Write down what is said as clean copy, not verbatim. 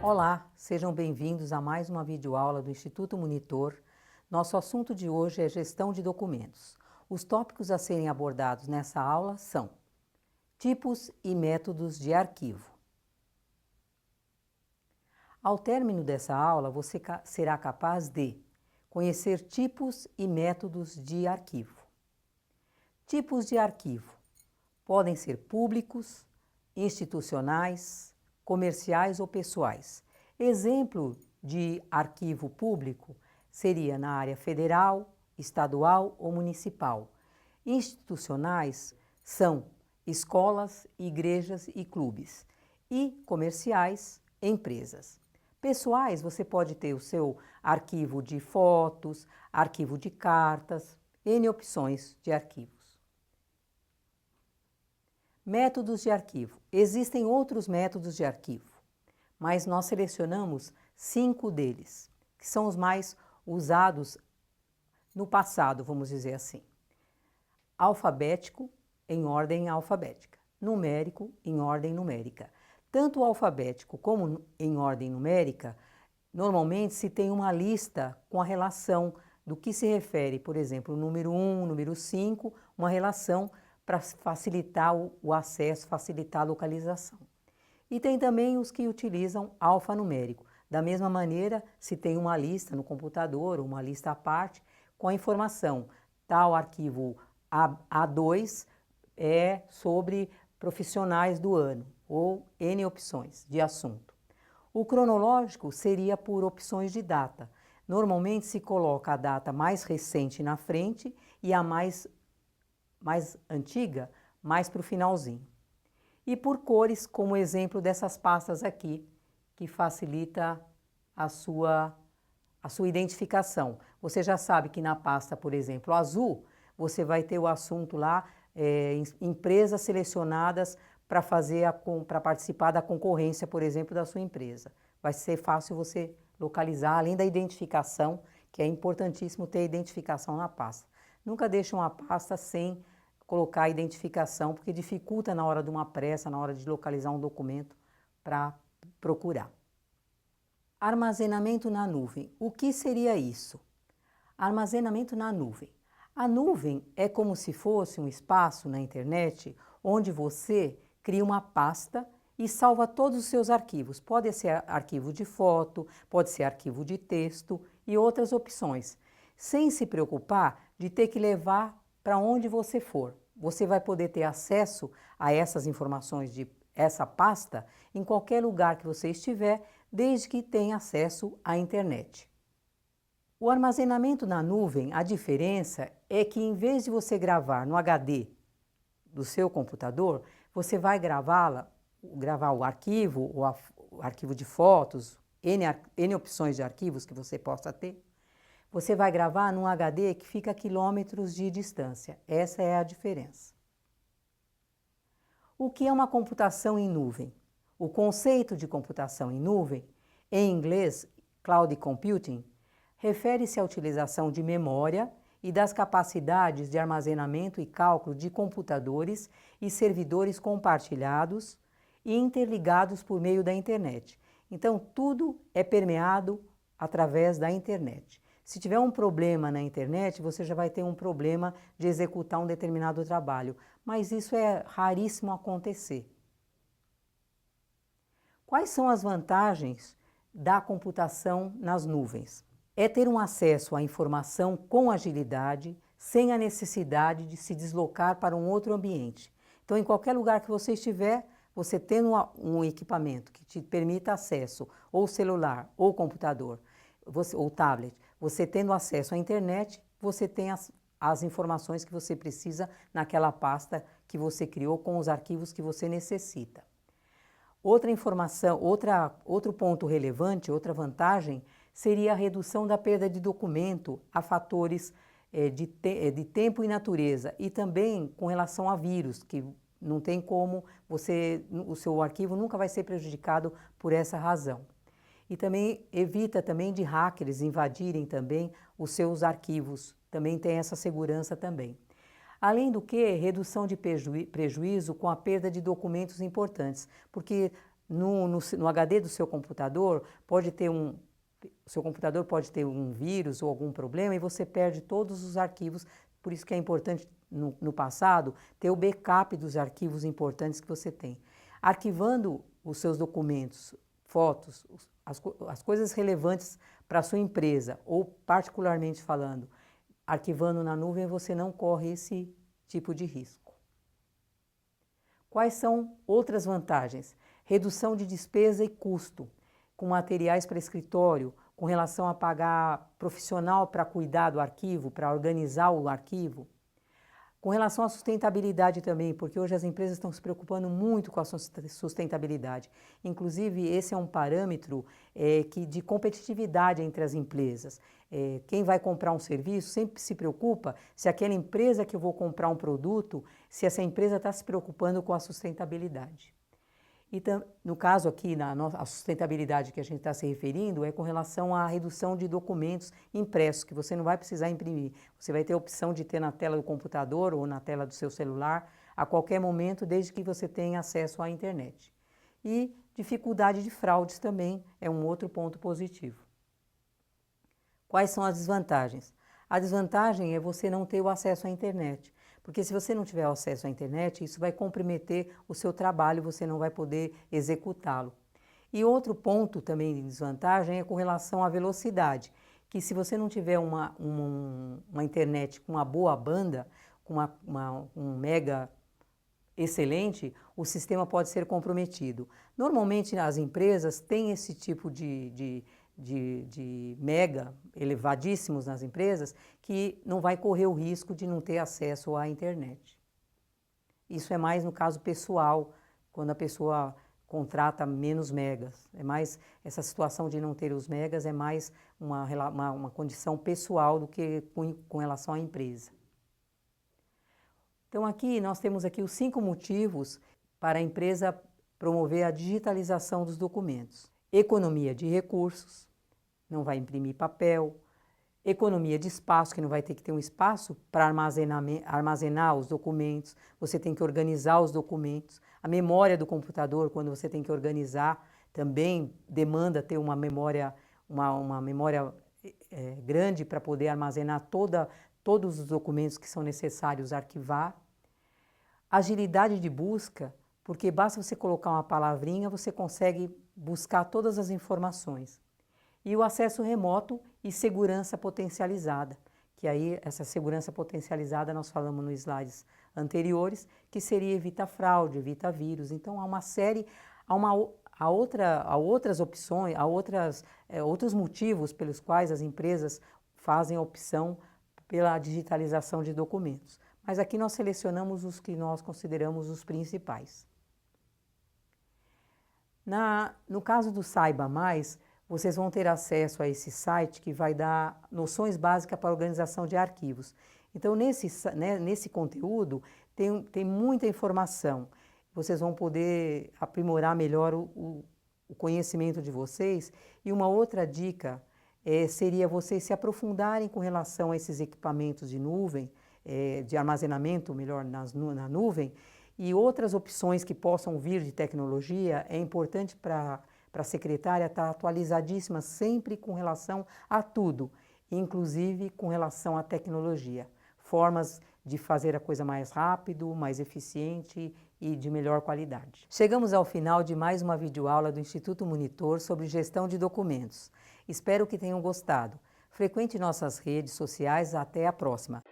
Olá, sejam bem-vindos a mais uma videoaula do Instituto Monitor. Nosso assunto de hoje é gestão de documentos. Os tópicos a serem abordados nessa aula são tipos e métodos de arquivo. Ao término dessa aula, você será capaz de conhecer tipos e métodos de arquivo. Tipos de arquivo podem ser públicos, institucionais, comerciais ou pessoais. Exemplo de arquivo público seria na área federal, estadual ou municipal. Institucionais são escolas, igrejas e clubes. E comerciais, empresas. Pessoais, você pode ter o seu arquivo de fotos, arquivo de cartas, N opções de arquivos. Métodos de arquivo. Existem outros métodos de arquivo, mas nós selecionamos 5 deles, que são os mais usados no passado, vamos dizer assim. Alfabético, em ordem alfabética. Numérico, em ordem numérica. Tanto o alfabético como em ordem numérica, normalmente se tem uma lista com a relação do que se refere, por exemplo, o número 1, o número 5, uma relação para facilitar o acesso, facilitar a localização. E tem também os que utilizam alfanumérico. Da mesma maneira, se tem uma lista no computador, uma lista à parte, com a informação, tal arquivo A2 é sobre profissionais do ano, ou N opções de assunto. O cronológico seria por opções de data. Normalmente se coloca a data mais recente na frente e a mais antiga mais para o finalzinho. E por cores, como exemplo dessas pastas aqui, que facilita a sua identificação. Você já sabe que na pasta, por exemplo, azul, você vai ter o assunto lá, empresas selecionadas para participar da concorrência, por exemplo, da sua empresa. Vai ser fácil você localizar, além da identificação, que é importantíssimo ter identificação na pasta. Nunca deixe uma pasta sem colocar a identificação, porque dificulta na hora de uma pressa, na hora de localizar um documento para procurar. Armazenamento na nuvem. O que seria isso? Armazenamento na nuvem. A nuvem é como se fosse um espaço na internet onde você cria uma pasta e salva todos os seus arquivos. Pode ser arquivo de foto, pode ser arquivo de texto e outras opções, sem se preocupar de ter que levar para onde você for. Você vai poder ter acesso a essas informações de essa pasta em qualquer lugar que você estiver, desde que tenha acesso à internet. O armazenamento na nuvem, a diferença é que em vez de você gravar no HD do seu computador, você vai gravar o arquivo, o arquivo de fotos, N opções de arquivos que você possa ter. Você vai gravar num HD que fica a quilômetros de distância. Essa é a diferença. O que é uma computação em nuvem? O conceito de computação em nuvem, em inglês, Cloud Computing, refere-se à utilização de memória e das capacidades de armazenamento e cálculo de computadores e servidores compartilhados e interligados por meio da internet. Então, tudo é permeado através da internet. Se tiver um problema na internet, você já vai ter um problema de executar um determinado trabalho, mas isso é raríssimo acontecer. Quais são as vantagens da computação nas nuvens? É ter um acesso à informação com agilidade, sem a necessidade de se deslocar para um outro ambiente. Então, em qualquer lugar que você estiver, você tendo um equipamento que te permita acesso, ou celular, ou computador, ou tablet, você tendo acesso à internet, você tem as informações que você precisa naquela pasta que você criou com os arquivos que você necessita. Outra informação, outro ponto relevante, outra vantagem, seria a redução da perda de documento a fatores de tempo e natureza, e também com relação a vírus, que não tem como o seu arquivo nunca vai ser prejudicado por essa razão. E também evita também de hackers invadirem também os seus arquivos, também tem essa segurança também. Além do que, redução de prejuízo com a perda de documentos importantes, porque no HD do seu computador o seu computador pode ter um vírus ou algum problema e você perde todos os arquivos. Por isso que é importante, no passado, ter o backup dos arquivos importantes que você tem. Arquivando os seus documentos, fotos, as coisas relevantes para a sua empresa, ou particularmente falando, arquivando na nuvem, você não corre esse tipo de risco. Quais são outras vantagens? Redução de despesa e custo, com materiais para escritório, com relação a pagar profissional para cuidar do arquivo, para organizar o arquivo. Com relação à sustentabilidade também, porque hoje as empresas estão se preocupando muito com a sustentabilidade. Inclusive, esse é um parâmetro de competitividade entre as empresas. Quem vai comprar um serviço sempre se preocupa se aquela empresa que eu vou comprar um produto, se essa empresa está se preocupando com a sustentabilidade. Então, no caso aqui, a sustentabilidade que a gente está se referindo é com relação à redução de documentos impressos, que você não vai precisar imprimir. Você vai ter a opção de ter na tela do computador ou na tela do seu celular a qualquer momento, desde que você tenha acesso à internet. E dificuldade de fraudes também é um outro ponto positivo. Quais são as desvantagens? A desvantagem é você não ter o acesso à internet. Porque se você não tiver acesso à internet, isso vai comprometer o seu trabalho, você não vai poder executá-lo. E outro ponto também de desvantagem é com relação à velocidade, que se você não tiver uma internet com uma boa banda, com um mega excelente, o sistema pode ser comprometido. Normalmente as empresas têm esse tipo de mega elevadíssimos nas empresas que não vai correr o risco de não ter acesso à internet. Isso é mais no caso pessoal, quando a pessoa contrata menos megas. É mais essa situação de não ter os megas é mais uma condição pessoal do que com relação à empresa. Então aqui nós temos aqui os 5 motivos para a empresa promover a digitalização dos documentos. Economia de recursos, não vai imprimir papel. Economia de espaço, que não vai ter que ter um espaço para armazenar os documentos. Você tem que organizar os documentos. A memória do computador, quando você tem que organizar, também demanda ter uma memória grande para poder armazenar todos os documentos que são necessários arquivar. Agilidade de busca, porque basta você colocar uma palavrinha, você consegue buscar todas as informações. E o acesso remoto e segurança potencializada, que aí essa segurança potencializada nós falamos nos slides anteriores, que seria evita fraude, evita vírus. Então há outras opções, outros motivos pelos quais as empresas fazem a opção pela digitalização de documentos. Mas aqui nós selecionamos os que nós consideramos os principais. No caso do Saiba Mais, vocês vão ter acesso a esse site que vai dar noções básicas para a organização de arquivos. Então, nesse conteúdo, tem muita informação. Vocês vão poder aprimorar melhor o conhecimento de vocês. E uma outra dica seria vocês se aprofundarem com relação a esses equipamentos de nuvem, de armazenamento, melhor, na nuvem, e outras opções que possam vir de tecnologia. É importante para a secretária estar atualizadíssima sempre com relação a tudo, inclusive com relação à tecnologia. Formas de fazer a coisa mais rápido, mais eficiente e de melhor qualidade. Chegamos ao final de mais uma videoaula do Instituto Monitor sobre gestão de documentos. Espero que tenham gostado. Frequente nossas redes sociais. Até a próxima!